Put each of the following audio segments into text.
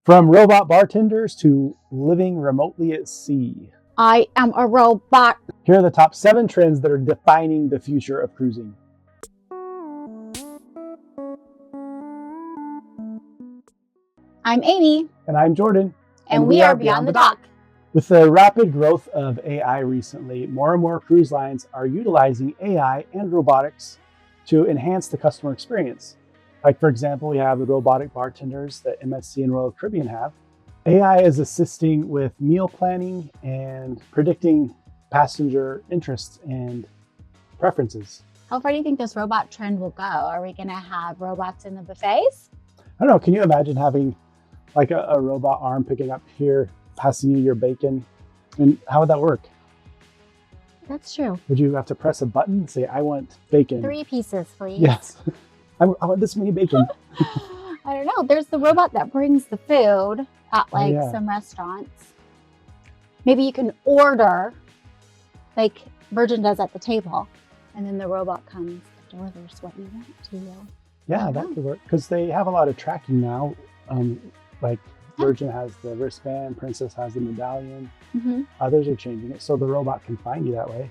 From robot bartenders to living remotely at sea. I am a robot. Here are the top 7 trends that are defining the future of cruising. I'm Amy. And I'm Jordan. And we are Beyond the Dock. With the rapid growth of AI recently, more and more cruise lines are utilizing AI and robotics to enhance the customer experience. Like, for example, we have the robotic bartenders that MSC and Royal Caribbean have. AI is assisting with meal planning and predicting passenger interests and preferences. How far do you think this robot trend will go? Are we going to have robots in the buffets? I don't know, can you imagine having like a robot arm picking up here, passing you your bacon? And how would that work? That's true. Would you have to press a button and say, I want bacon? 3 pieces, please. Yes. I want this many bacon. I don't know. There's the robot that brings the food at some restaurants. Maybe you can order like Virgin does at the table, and then the robot comes and delivers what you want to you. Yeah, that could work because they have a lot of tracking now. Like Virgin has the wristband, Princess has the medallion. Mm-hmm. Others are changing it so the robot can find you that way.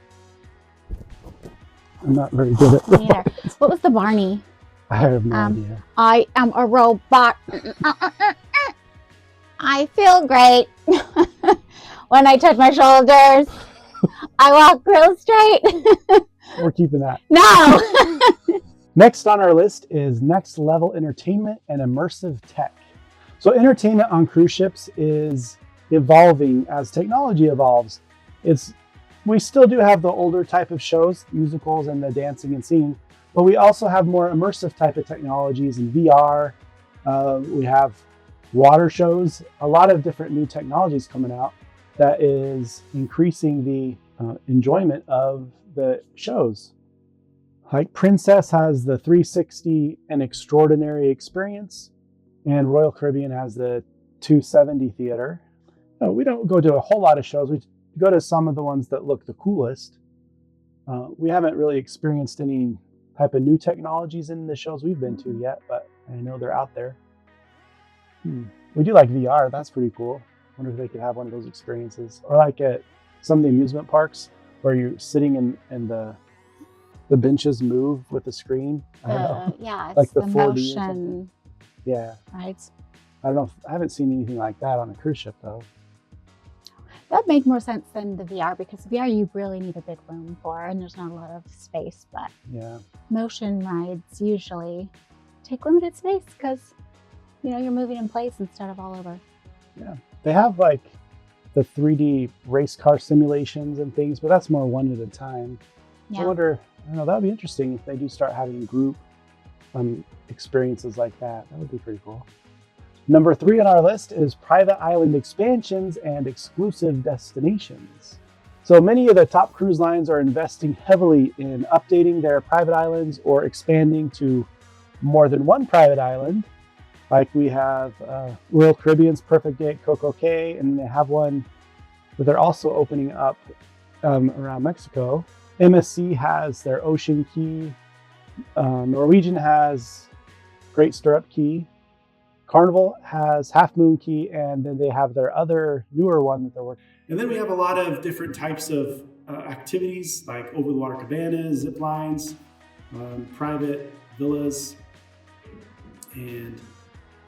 I'm not very good at Me neither. What was the Barney? I have no idea. I am a robot. I feel great when I touch my shoulders. I walk real straight. We're keeping that. No. Next on our list is next level entertainment and immersive tech. So entertainment on cruise ships is evolving as technology evolves. We still do have the older type of shows, musicals and the dancing and singing, but we also have more immersive type of technologies in VR. We have water shows, a lot of different new technologies coming out that is increasing the enjoyment of the shows. Like Princess has the 360 and extraordinary experience, and Royal Caribbean has the 270 theater. No, we don't go to a whole lot of shows. We go to some of the ones that look the coolest. We haven't really experienced any type of new technologies in the shows we've been to yet, but I know they're out there. We do like VR. That's pretty cool. Wonder if they could have one of those experiences, or like at some of the amusement parks where you're sitting in the benches move with the screen. I don't know. Yeah, it's like the 4D motion. Yeah. Right. I don't know. I haven't seen anything like that on a cruise ship though. That makes more sense than the VR, because VR you really need a big room for, and there's not a lot of space. But yeah, motion rides usually take limited space because you're moving in place instead of all over. Yeah, they have like the 3D race car simulations and things, but that's more one at a time. Yeah. I wonder. I don't know. That would be interesting if they do start having group experiences like that. That would be pretty cool. Number 3 on our list is private island expansions and exclusive destinations. So many of the top cruise lines are investing heavily in updating their private islands or expanding to more than one private island. Like we have Royal Caribbean's Perfect Day at Coco Cay, and they have one that they're also opening up around Mexico. MSC has their Ocean Key. Norwegian has Great Stirrup Key. Carnival has Half Moon Key, and then they have their other newer one that they're working. And then we have a lot of different types of activities like over-the-water cabanas, zip lines, private villas. And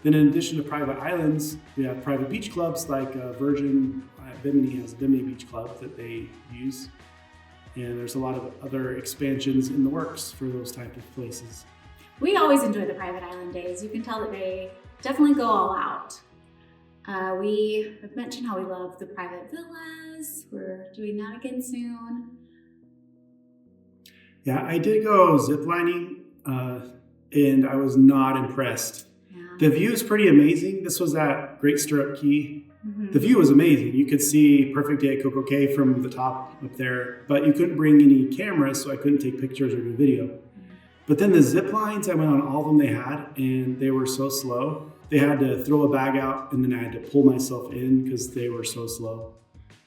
then in addition to private islands, we have private beach clubs like Virgin Bimini has a Bimini Beach Club that they use. And there's a lot of other expansions in the works for those type of places. We always enjoy the private island days. You can tell that they definitely go all out. We have mentioned how we love the private villas. We're doing that again soon. Yeah, I did go ziplining and I was not impressed. Yeah. The view is pretty amazing. This was at Great Stirrup Key. Mm-hmm. The view was amazing. You could see Perfect Day at Coco Cay from the top up there, but you couldn't bring any cameras, so I couldn't take pictures or do video. But then the zip lines, I went on all of them they had, and they were so slow. They had to throw a bag out, and then I had to pull myself in because they were so slow.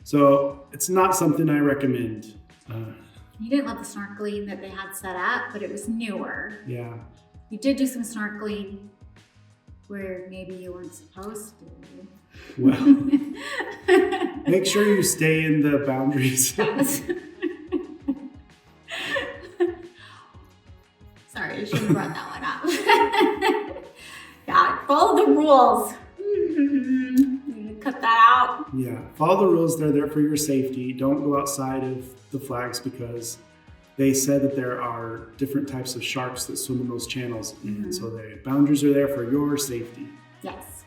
So it's not something I recommend. You didn't love the snorkeling that they had set up, but it was newer. Yeah. We did do some snorkeling. where maybe you weren't supposed to. Well, make sure you stay in the boundaries. Sorry, I shouldn't have brought that one up. Yeah, follow the rules. Cut that out. Yeah, follow the rules. They're there for your safety. Don't go outside of the flags because they said that there are different types of sharks that swim in those channels. And so the boundaries are there for your safety. Yes.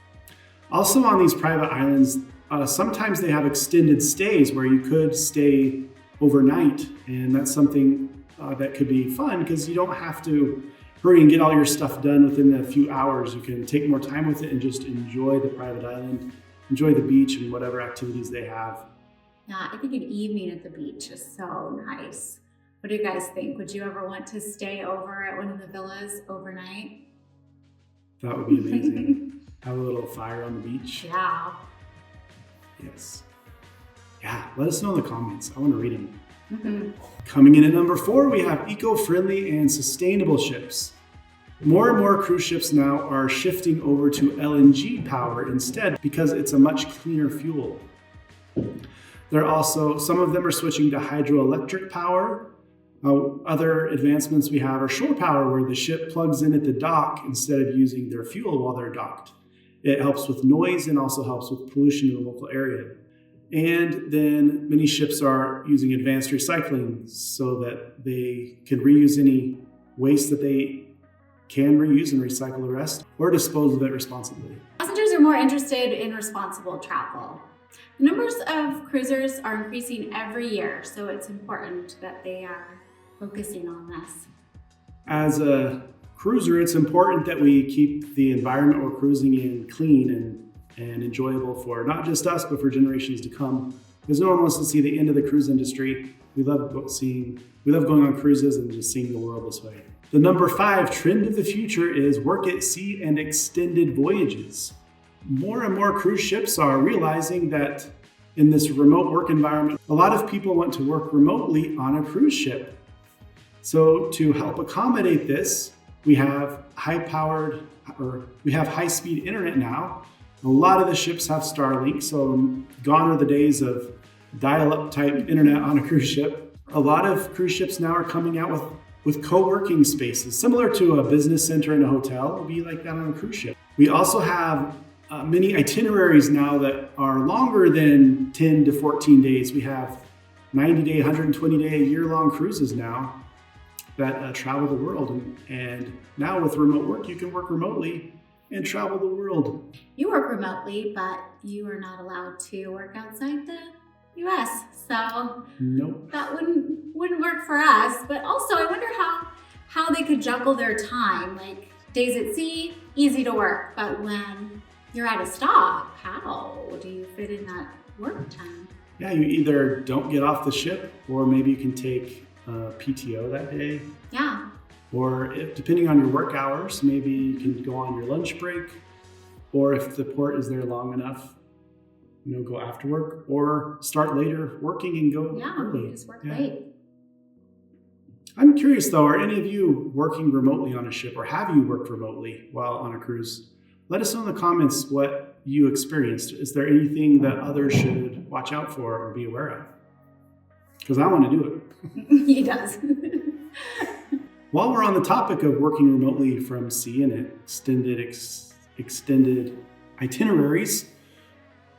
Also on these private islands, sometimes they have extended stays where you could stay overnight. And that's something that could be fun because you don't have to hurry and get all your stuff done within a few hours. You can take more time with it and just enjoy the private island, enjoy the beach and whatever activities they have. Yeah, I think an evening at the beach is so nice. What do you guys think? Would you ever want to stay over at one of the villas overnight? That would be amazing. Have a little fire on the beach. Yeah. Yes. Yeah, let us know in the comments. I want to read them. Coming in at number 4, we have eco-friendly and sustainable ships. More and more cruise ships now are shifting over to LNG power instead because it's a much cleaner fuel. Some of them are switching to hydroelectric power. Other advancements we have are shore power, where the ship plugs in at the dock instead of using their fuel while they're docked. It helps with noise and also helps with pollution in the local area. And then many ships are using advanced recycling so that they can reuse any waste that they can reuse and recycle the rest, or dispose of it responsibly. Passengers are more interested in responsible travel. The numbers of cruisers are increasing every year, so it's important that they are focusing on this. As a cruiser, it's important that we keep the environment we're cruising in clean and enjoyable for not just us, but for generations to come. Because no one wants to see the end of the cruise industry. We love going on cruises and just seeing the world this way. The number 5 trend of the future is work at sea and extended voyages. More and more cruise ships are realizing that in this remote work environment, a lot of people want to work remotely on a cruise ship. So to help accommodate this, we have high-speed internet now. A lot of the ships have Starlink, so gone are the days of dial-up type internet on a cruise ship. A lot of cruise ships now are coming out with co-working spaces, similar to a business center in a hotel. It would be like that on a cruise ship. We also have many itineraries now that are longer than 10 to 14 days. We have 90-day, 120-day, year-long cruises now that travel the world. And now with remote work, you can work remotely and travel the world. You work remotely, but you are not allowed to work outside the US. So nope. That wouldn't work for us. But also I wonder how they could juggle their time. Like days at sea, easy to work. But when you're at a stop, how do you fit in that work time? Yeah, you either don't get off the ship, or maybe you can take PTO that day. Yeah. Or depending on your work hours, maybe you can go on your lunch break, or if the port is there long enough, go after work, or start later working and go early. Just work late. I'm curious though, are any of you working remotely on a ship, or have you worked remotely while on a cruise? Let us know in the comments what you experienced. Is there anything that others should watch out for or be aware of? Because I want to do it. He does. While we're on the topic of working remotely from sea and extended itineraries,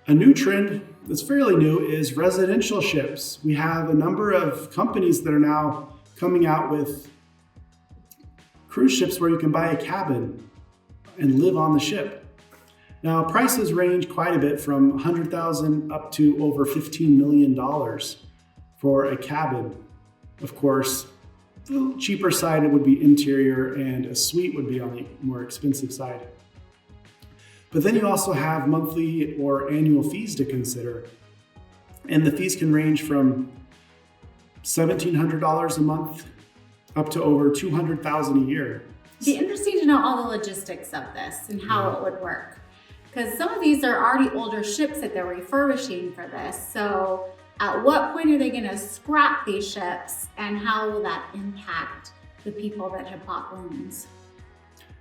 a new trend that's fairly new is residential ships. We have a number of companies that are now coming out with cruise ships where you can buy a cabin and live on the ship. Now, prices range quite a bit from $100,000 up to over $15 million for a cabin. Of course, the cheaper side would be interior, and a suite would be on the more expensive side. But then you also have monthly or annual fees to consider. And the fees can range from $1,700 a month up to over $200,000 a year. It'd be interesting to know all the logistics of this and how it would work. Because some of these are already older ships that they're refurbishing for this. So at what point are they going to scrap these ships, and how will that impact the people that have bought rooms?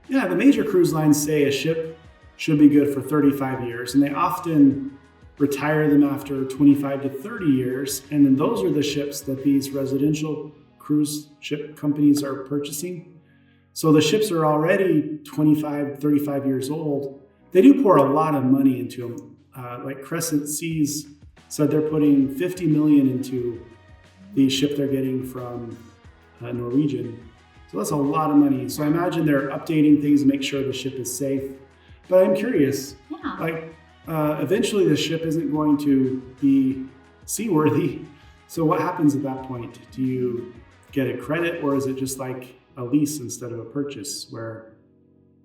Yeah, the major cruise lines say a ship should be good for 35 years. And they often retire them after 25 to 30 years. And then those are the ships that these residential cruise ship companies are purchasing. So the ships are already 25, 35 years old. They do pour a lot of money into them. Like Crescent Seas said they're putting $50 million into the ship they're getting from Norwegian. So that's a lot of money. So I imagine they're updating things to make sure the ship is safe. But I'm curious, eventually the ship isn't going to be seaworthy. So what happens at that point? Do you get a credit, or is it just like a lease instead of a purchase, where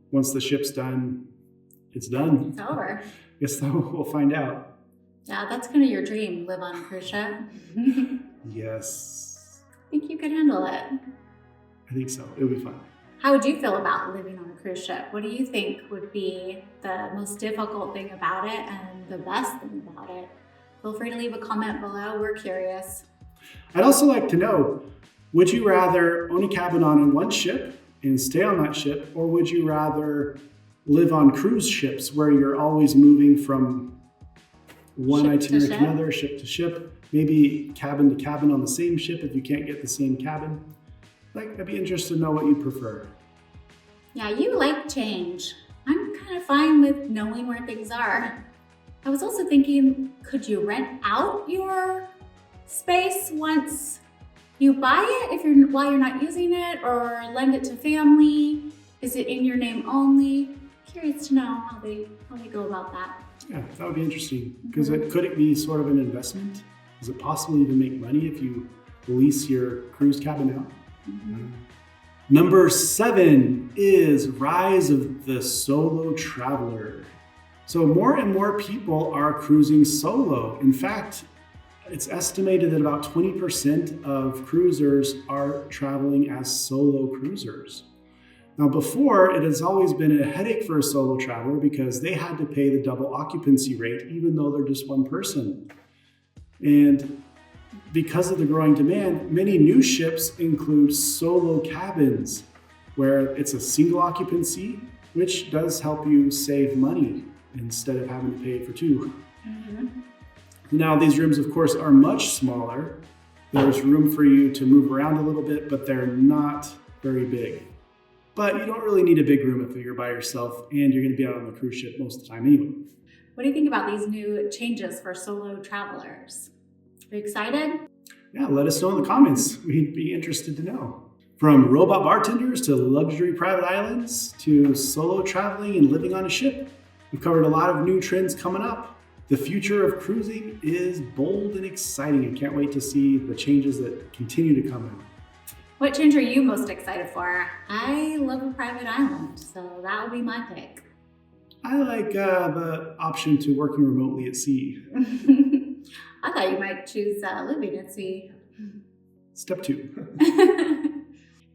once the ship's done, it's done? It's over. Guess we'll find out. Yeah, that's kind of your dream, live on a cruise ship. Yes. I think you could handle it. I think so. It would be fun. How would you feel about living on a cruise ship? What do you think would be the most difficult thing about it and the best thing about it? Feel free to leave a comment below. We're curious. I'd also like to know, would you rather own a cabin on one ship and stay on that ship, or would you rather live on cruise ships where you're always moving from one itinerary to another, ship to ship, maybe cabin to cabin on the same ship if you can't get the same cabin? I'd be interested to know what you prefer. Yeah, you like change. I'm kind of fine with knowing where things are. I was also thinking, could you rent out your space once you buy it while you're not using it, or lend it to family? Is it in your name only? Curious to know how they go about that. Yeah, that would be interesting. Because could it be sort of an investment? Is it possible to even make money if you lease your cruise cabin out? Number 7 is rise of the solo traveler. So more and more people are cruising solo. In fact, it's estimated that about 20% of cruisers are traveling as solo cruisers. Now before, it has always been a headache for a solo traveler because they had to pay the double occupancy rate even though they're just one person. And because of the growing demand, many new ships include solo cabins where it's a single occupancy, which does help you save money instead of having to pay for two. Now, these rooms, of course, are much smaller. There's room for you to move around a little bit, but they're not very big. But you don't really need a big room if you're by yourself and you're going to be out on the cruise ship most of the time anyway. What do you think about these new changes for solo travelers? Are you excited? Yeah, let us know in the comments. We'd be interested to know. From robot bartenders to luxury private islands to solo traveling and living on a ship, we've covered a lot of new trends coming up. The future of cruising is bold and exciting. I can't wait to see the changes that continue to come out. What change are you most excited for? I love a private island, so that would be my pick. I like the option to working remotely at sea. I thought you might choose living at sea. Step 2.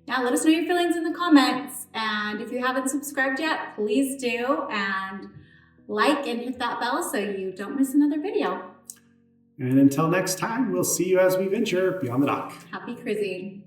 Now let us know your feelings in the comments. And if you haven't subscribed yet, please do. And like and hit that bell so you don't miss another video. And until next time, we'll see you as we venture beyond the dock. Happy cruising.